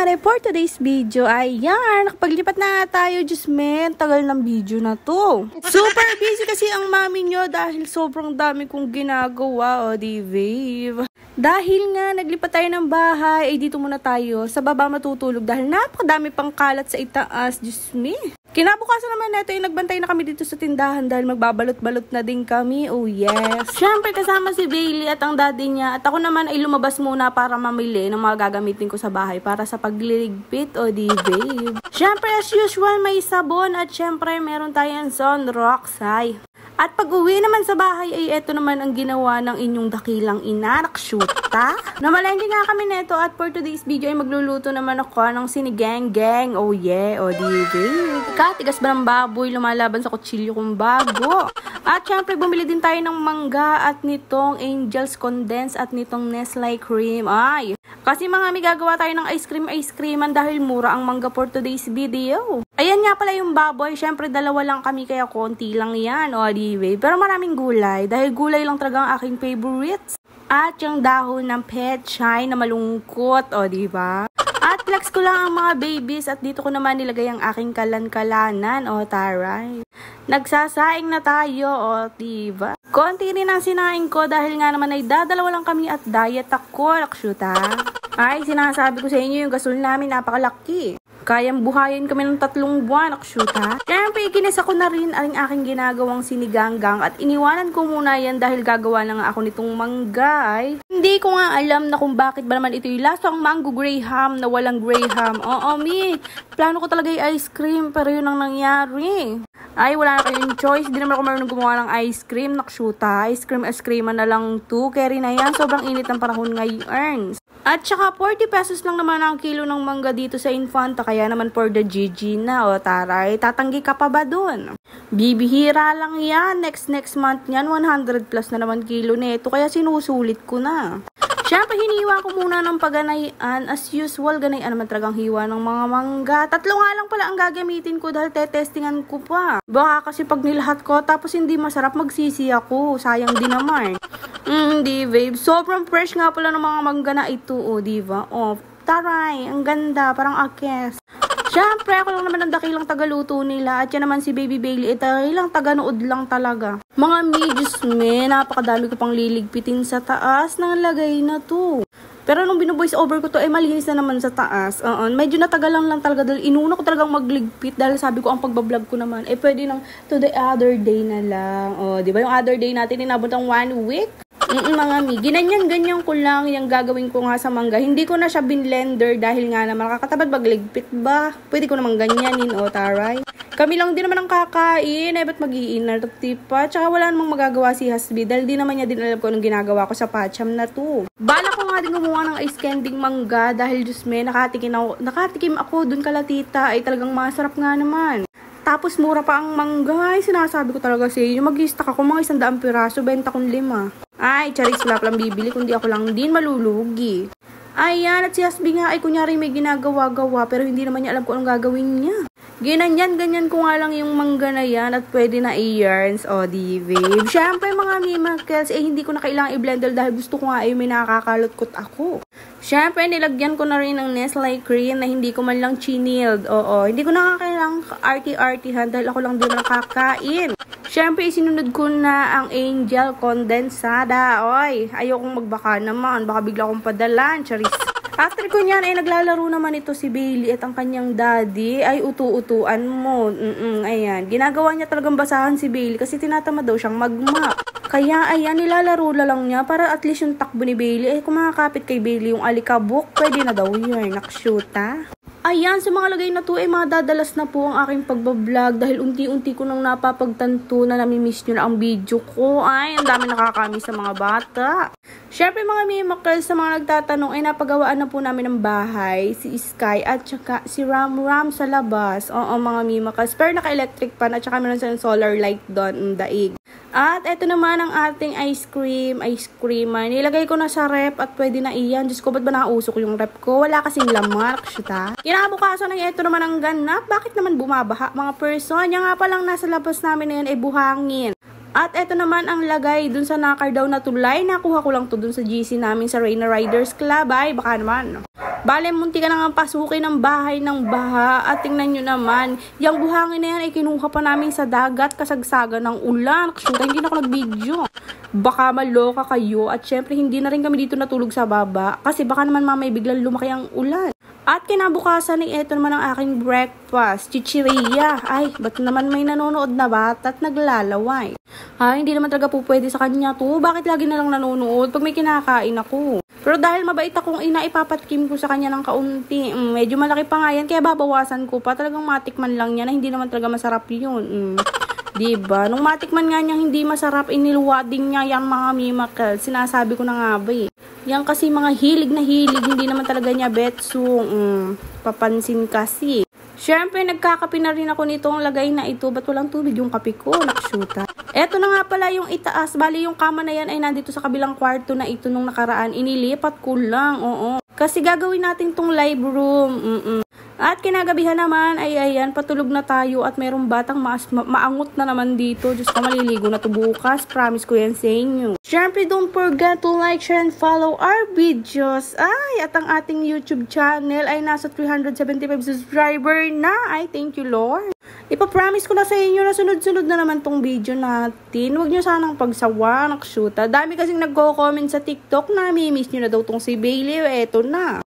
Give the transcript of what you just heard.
nangyari for today's video ay yan, nakapaglipat na tayo. Diyos men, tagal ng video na to. Super busy kasi ang mami nyo dahil sobrang dami kong ginagawa, o di babe. Dahil nga naglipat tayo ng bahay, ay dito muna tayo sa baba matutulog dahil napakadami pang kalat sa itaas. Diyos me. Kinabukasan naman natin ay nagbantay na kami dito sa tindahan dahil magbabalot-balot na din kami. Oh yes. Siyempre kasama si Bailey at ang daddy niya at ako naman ay lumabas muna para mamili ng mga gagamitin ko sa bahay para sa pagliligpit, o di babe. Siyempre as usual may sabon at siyempre meron tayong Sunroxay. At pag uwi naman sa bahay ay eto naman ang ginawa ng inyong dakilang ina, nakshuta. Namalengke nga kami neto at for today's video ay magluluto naman ako ng sinigang-gang. Oh yeah, o di babe. Katigas ba ng baboy, lumalaban sa kutsilyo kong bago. At syempre bumili din tayo ng mangga at nitong Angel's Condense at nitong Nestle Cream. Ay, kasi mga may gagawa tayo ng ice creaman dahil mura ang mangga for today's video. Ayan nga pala yung baboy. Syempre dalawa lang kami kaya konti lang yan, o di babe. Pero maraming gulay dahil gulay lang talaga ang aking favorites. At yung dahon ng pechay na malungkot, o diba? At flex ko lang ang mga babies at dito ko naman nilagay ang aking kalan-kalanan, o taray. Nagsasaing na tayo, o diba? Konti rin ang sinaing ko dahil nga naman ay dadalawa lang kami at diet ako, nakshuta. Ay, sinasabi ko sa inyo yung gasol namin napakalaki. Kayang buhayin kami ng 3 buwan, nakshuta. Siyempre, ikinisa ko na rin ang aking ginagawang siniganggang at iniwanan ko muna yan dahil gagawa na nga ako nitong manggay. Hindi ko nga alam na kung bakit ba naman ito yung lasang mango graham na walang graham. Oo, mi. Plano ko talaga yung ice cream pero yun ang nangyari. Ay, wala na kayong choice. Di naman ako marunong gumawa ng ice cream, nakshuta. Ice cream na lang 2. Carry na yan. Sobrang init ng panahon ngayon. At saka 40 pesos lang naman ang kilo ng mangga dito sa Infanta. Kaya naman for the GG na, o taray. Tatanggi ka pa ba dun? Bibihira lang yan. Next month yan, 100 plus na naman kilo nito. Kaya sinusulit ko na. Siyempre, hiniwa ko muna ng paganayan. As usual, ganayan naman talagang hiwa ng mga mangga. 3 nga lang pala ang gagamitin ko dahil tetestingan ko pa. Baka kasi pag nilahat ko, tapos hindi masarap, magsisi ako. Sayang din naman. Di babe. Sobrang fresh nga pala ng mga mangga na ito, o diba? O, taray, ang ganda. Parang akes. Siyempre, ako lang naman ang dakilang tagaluto nila. At yan naman si Baby Bailey. Dakilang taganood lang talaga. Mga medios me, napakadami ko pang liligpitin sa taas ng lagay na to. Pero nung binuvoice over ko to, ay malinis na naman sa taas. Medyo natagalan lang talaga dahil inuna ko talagang magligpit dahil sabi ko ang pagbablog ko naman, pwede nang to the other day na lang. O, di ba yung other day natin inabot ang 1 week? Mga mi, ganyan ko lang yung gagawin ko nga sa mangga. Hindi ko na siya binlender dahil nga naman nakakatabad magligpit ba? Pwede ko naman ganyanin, o taray. Kami lang din naman ang kakain, ba't mag-iinarte pa? Tsaka wala namang magagawa si Hasbi dahil di naman niya din alam ko anong ginagawa ko sa patcham na to. Bala ko nga din gumawa ng ice candy mangga dahil Diyos me, nakatikim ako dun kalatita ay talagang masarap nga naman. Tapos mura pa ang mangga, ay sinasabi ko talaga sa inyo, mag-i-stock ako mga 100 piraso, benta kong 5. Ay, charis, wala palang bibili, kundi ako lang din malulugi. Ayan, at si Hasbi nga ay kunyari may ginagawa-gawa, pero hindi naman niya alam kung anong gagawin niya. Ganyan ko nga lang yung mangga na yan at pwede na i-yarns, o di babe. Siyempre mga mimakels, hindi ko na kailangang i-blender dahil gusto ko nga ay may nakakalutkot ako. Siyempre, nilagyan ko na rin ng Nestle Cream na hindi ko man lang chinilled. Oo, hindi ko na kailangang arty-artyhan dahil ako lang din nakakain. Siyempre, isinunod ko na ang Angel Condensada. Oy, ayokong magbaka naman. Baka bigla akong padalan. Charis. After ko niyan, ay naglalaro naman ito si Bailey at ang kanyang daddy ay utu-utuan mo. Ayan. Ginagawa niya talagang basahan si Bailey kasi tinatamad daw siyang magmap. Kaya ayan, nilalaro lang niya para at least yung takbo ni Bailey ay kung makakapit kay Bailey yung alikabok, pwede na daw yun. Nakshuta. Ayan, sa mga lagay na to ay madadalas na po ang aking pagbablog dahil unti-unti ko nang napapagtanto na namimiss nyo na ang video ko. Ay, ang dami nakakamiss sa mga bata. Siyempre mga mimakal, sa mga nagtatanong ay napagawaan na po namin ng bahay, si Sky at saka si Ram sa labas. Oo mga mimakal, pero naka-electric pan at saka meron sa solar light doon, daig. At eto naman ang ating ice cream. Nilagay ko na sa rep at pwede na iyan. Diyos ko, ba't ba nakausok yung rep ko? Wala kasing laman, nakshuta. Kinabukasan na ito naman ang ganap. Bakit naman bumabaha mga person? Yan nga palang nasa labas namin na yan ay buhangin. At eto naman ang lagay dun sa knocker daw na tulay. Nakuha ko lang to dun sa GC namin sa Reyna Riders Club. Ay, baka naman. Bale, munti ka na nga pasukin ng bahay ng baha. At tingnan nyo naman, yung buhangin na yan ay kinuha pa namin sa dagat kasagsagan ng ulan. Kasuta, hindi na ako nag-video. Baka maloka kayo. At syempre, hindi na rin kami dito natulog sa baba. Kasi baka naman mamay biglang lumaki ang ulan. At kinabukasan ay ito naman ang aking breakfast, chichirya. Ay, ba't naman may nanonood na bata at naglalaway? Ay, hindi naman talaga po pwede sa kanya to. Bakit lagi na lang nanonood pag may kinakain ako? Pero dahil mabait akong ina, ipapatkim ko sa kanya ng kaunti. Medyo malaki pa nga yan, kaya babawasan ko pa. Talagang matikman lang niya na hindi naman talaga masarap yun. Diba? Nung matikman nga niya hindi masarap, iniluwading niya yung mga mimakal. Sinasabi ko na nga ba eh. Yan kasi mga hilig na hilig, hindi naman talaga niya betsong papansin kasi. Siyempre, nagkakape na rin ako nitong lagay na ito. Ba't walang tubig yung kape ko? Naksyuta. Eto na nga pala yung itaas. Bali, yung kama na yan ay nandito sa kabilang kwarto na ito nung nakaraan. Inilipat ko lang, oo. Kasi gagawin natin tong live room. At kinagabihan naman ay ayan, patulog na tayo at merong batang maangot na naman dito. Diyos ko, maliligo na to bukas. Promise ko yan sa inyo. Siyempre, don't forget to like, share, and follow our videos. Ay, at ang ating YouTube channel ay nasa 375 subscriber na. Ay, thank you, Lord. Ipapromise ko na sa inyo na sunod-sunod na naman tong video natin. Huwag nyo sanang pagsawa, naksyuta. Dami kasing nagko-comment sa TikTok na, mimiss nyo na daw tong si Bailey. Eto na.